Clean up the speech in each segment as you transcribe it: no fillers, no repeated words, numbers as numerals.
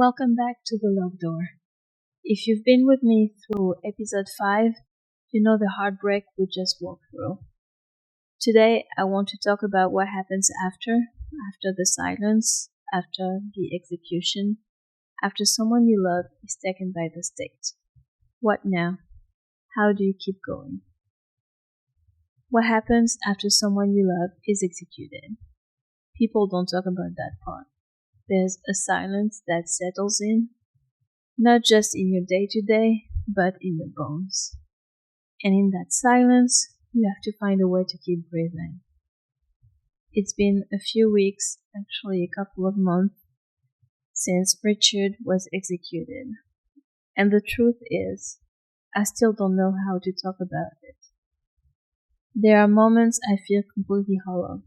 Welcome back to the Love Door. If you've been with me through episode 5, you know the heartbreak we just walked through. Today, I want to talk about what happens after the silence, after the execution, after someone you love is taken by the state. What now? How do you keep going? What happens after someone you love is executed? People don't talk about that part. There's a silence that settles in, not just in your day-to-day, but in your bones. And in that silence, you have to find a way to keep breathing. It's been a few weeks, actually a couple of months, since Richard was executed. And the truth is, I still don't know how to talk about it. There are moments I feel completely hollow.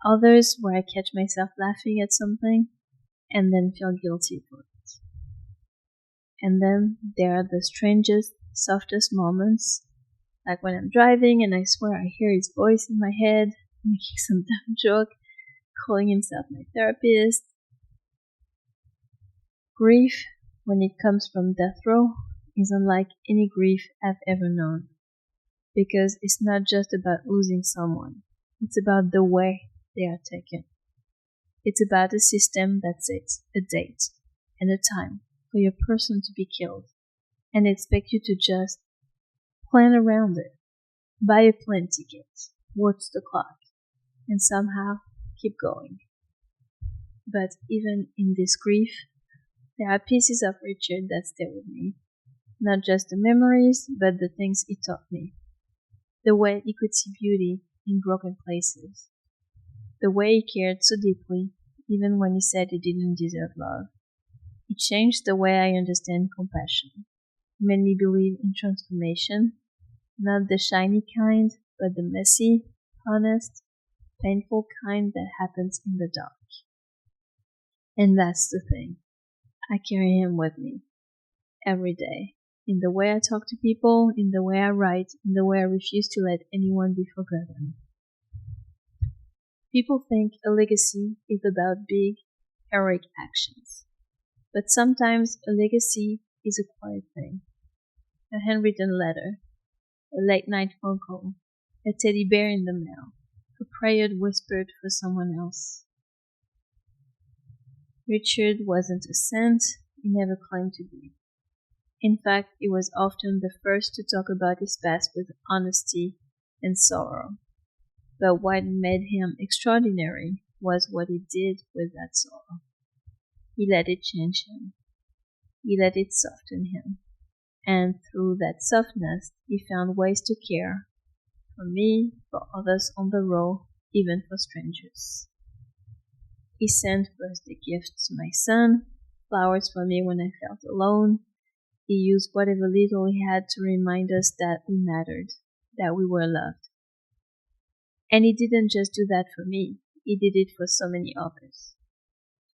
Others where I catch myself laughing at something and then feel guilty for it. And then there are the strangest, softest moments, like when I'm driving and I swear I hear his voice in my head, making some dumb joke, calling himself my therapist. Grief, when it comes from death row, is unlike any grief I've ever known. Because it's not just about losing someone, it's about the way they are taken. It's about a system that sets a date and a time for your person to be killed and expect you to just plan around it, buy a plane ticket, watch the clock, and somehow keep going. But even in this grief, there are pieces of Richard that stay with me. Not just the memories, but the things he taught me. The way he could see beauty in broken places. The way he cared so deeply, even when he said he didn't deserve love. It changed the way I understand compassion. It made me believe in transformation, not the shiny kind, but the messy, honest, painful kind that happens in the dark. And that's the thing. I carry him with me, every day, in the way I talk to people, in the way I write, in the way I refuse to let anyone be forgotten. People think a legacy is about big, heroic actions. But sometimes a legacy is a quiet thing. A handwritten letter, a late-night phone call, a teddy bear in the mail, a prayer whispered for someone else. Richard wasn't a saint, he never claimed to be. In fact, he was often the first to talk about his past with honesty and sorrow. But what made him extraordinary was what he did with that sorrow. He let it change him. He let it soften him. And through that softness, he found ways to care. For me, for others on the road, even for strangers. He sent birthday gifts to my son, flowers for me when I felt alone. He used whatever little he had to remind us that we mattered, that we were loved. And he didn't just do that for me, he did it for so many others.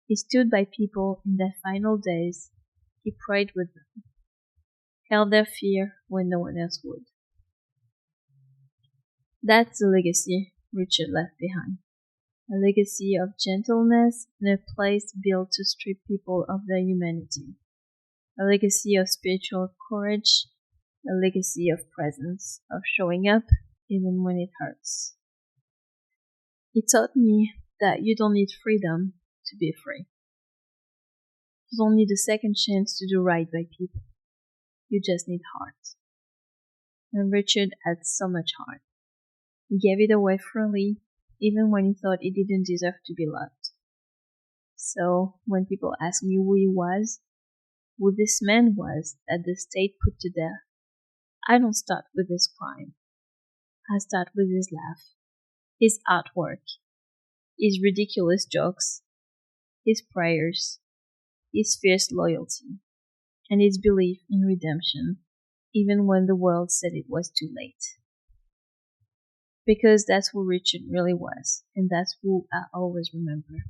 He stood by people in their final days, he prayed with them, held their fear when no one else would. That's the legacy Richard left behind. A legacy of gentleness in a place built to strip people of their humanity. A legacy of spiritual courage, a legacy of presence, of showing up even when it hurts. He taught me that you don't need freedom to be free. You don't need a second chance to do right by people. You just need heart. And Richard had so much heart. He gave it away freely, even when he thought he didn't deserve to be loved. So, when people ask me who he was, who this man was that the state put to death, I don't start with his crime. I start with his laugh, his artwork, his ridiculous jokes, his prayers, his fierce loyalty, and his belief in redemption, even when the world said it was too late. Because that's who Richard really was, and that's who I always remember.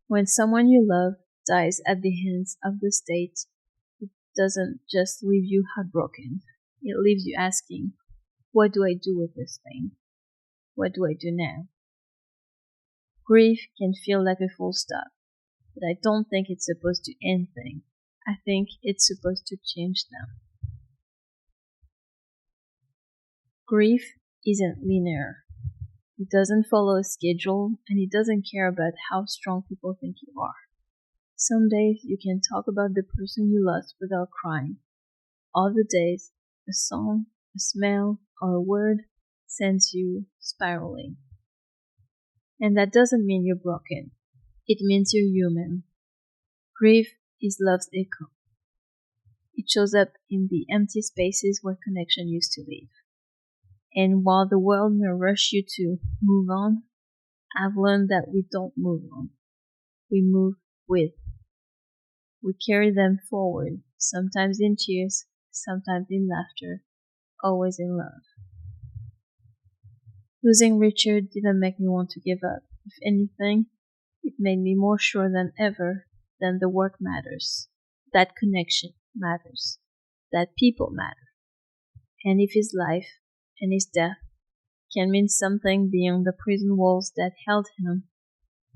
When someone you love dies at the hands of the state, it doesn't just leave you heartbroken. It leaves you asking, what do I do with this thing? What do I do now? Grief can feel like a full stop, but I don't think it's supposed to end things. I think it's supposed to change them. Grief isn't linear. It doesn't follow a schedule, and it doesn't care about how strong people think you are. Some days you can talk about the person you lost without crying. Other days, a song, a smell, or a word sends you spiraling. And that doesn't mean you're broken. It means you're human. Grief is love's echo. It shows up in the empty spaces where connection used to live. And while the world may rush you to move on, I've learned that we don't move on. We move with. We carry them forward, sometimes in tears, sometimes in laughter, always in love. Losing Richard didn't make me want to give up. If anything, it made me more sure than ever that the work matters, that connection matters, that people matter. And if his life and his death can mean something beyond the prison walls that held him,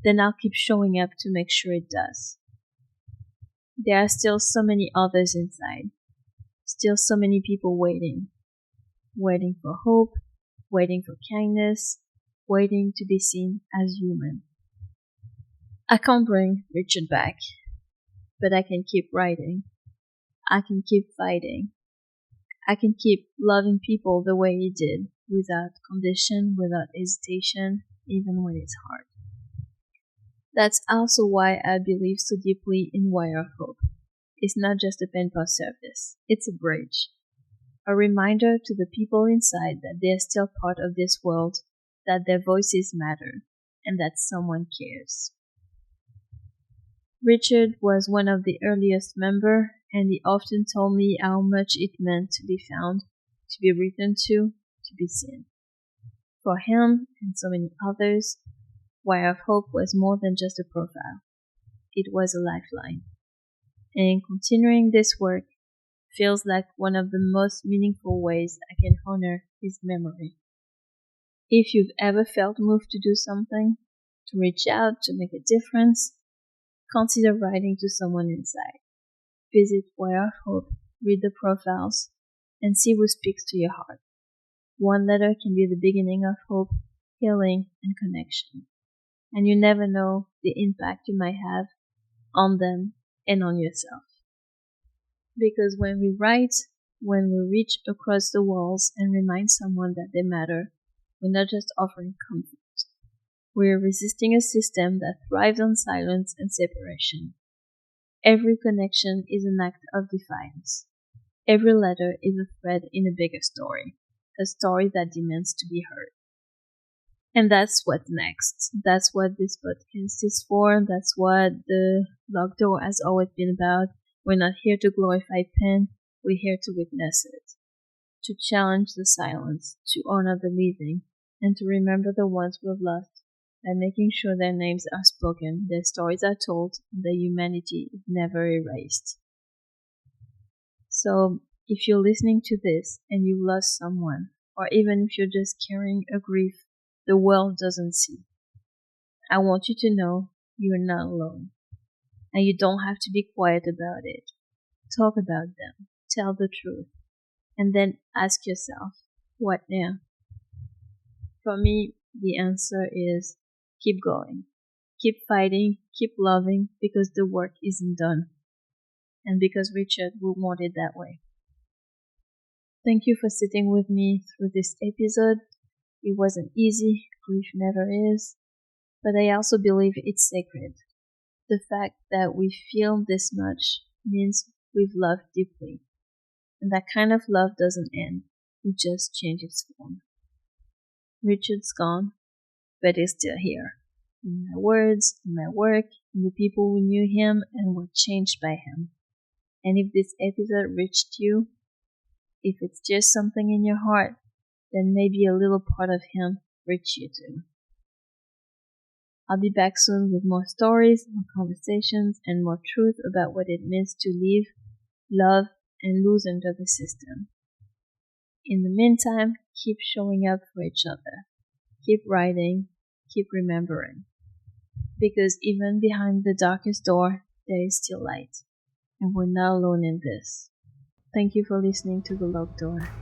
then I'll keep showing up to make sure it does. There are still so many others inside, still so many people waiting for hope, waiting for kindness, waiting to be seen as human. I can't bring Richard back, but I can keep writing. I can keep fighting. I can keep loving people the way he did, without condition, without hesitation, even when it's hard. That's also why I believe so deeply in Wire of Hope. It's not just a pen pal service, it's a bridge. A reminder to the people inside that they're still part of this world, that their voices matter, and that someone cares. Richard was one of the earliest members, and he often told me how much it meant to be found, to be written to be seen. For him, and so many others, Wire of Hope was more than just a profile. It was a lifeline. And continuing this work feels like one of the most meaningful ways I can honor his memory. If you've ever felt moved to do something, to reach out, to make a difference, consider writing to someone inside. Visit Wire of Hope, read the profiles, and see who speaks to your heart. One letter can be the beginning of hope, healing, and connection. And you never know the impact you might have on them and on yourself. Because when we write, when we reach across the walls and remind someone that they matter, we're not just offering comfort. We're resisting a system that thrives on silence and separation. Every connection is an act of defiance. Every letter is a thread in a bigger story, a story that demands to be heard. And that's what's next. That's what this podcast is for. That's what the Locked Door has always been about. We're not here to glorify pen, we're here to witness it. To challenge the silence, to honor the living, and to remember the ones we've lost by making sure their names are spoken, their stories are told, and their humanity is never erased. So, if you're listening to this and you lost someone, or even if you're just carrying a grief the world doesn't see, I want you to know you're not alone. And you don't have to be quiet about it. Talk about them. Tell the truth. And then ask yourself, what now? For me, the answer is keep going. Keep fighting, keep loving, because the work isn't done. And because Richard will want it that way. Thank you for sitting with me through this episode. It wasn't easy, grief never is, but I also believe it's sacred. The fact that we feel this much means we've loved deeply. And that kind of love doesn't end, it just changes form. Richard's gone, but he's still here. In my words, in my work, in the people who knew him and were changed by him. And if this episode reached you, if it's just something in your heart, then maybe a little part of him reached you too. I'll be back soon with more stories, more conversations, and more truth about what it means to live, love, and lose under the system. In the meantime, keep showing up for each other. Keep writing, keep remembering. because even behind the darkest door, there is still light, and we're not alone in this. Thank you for listening to The Locked Door.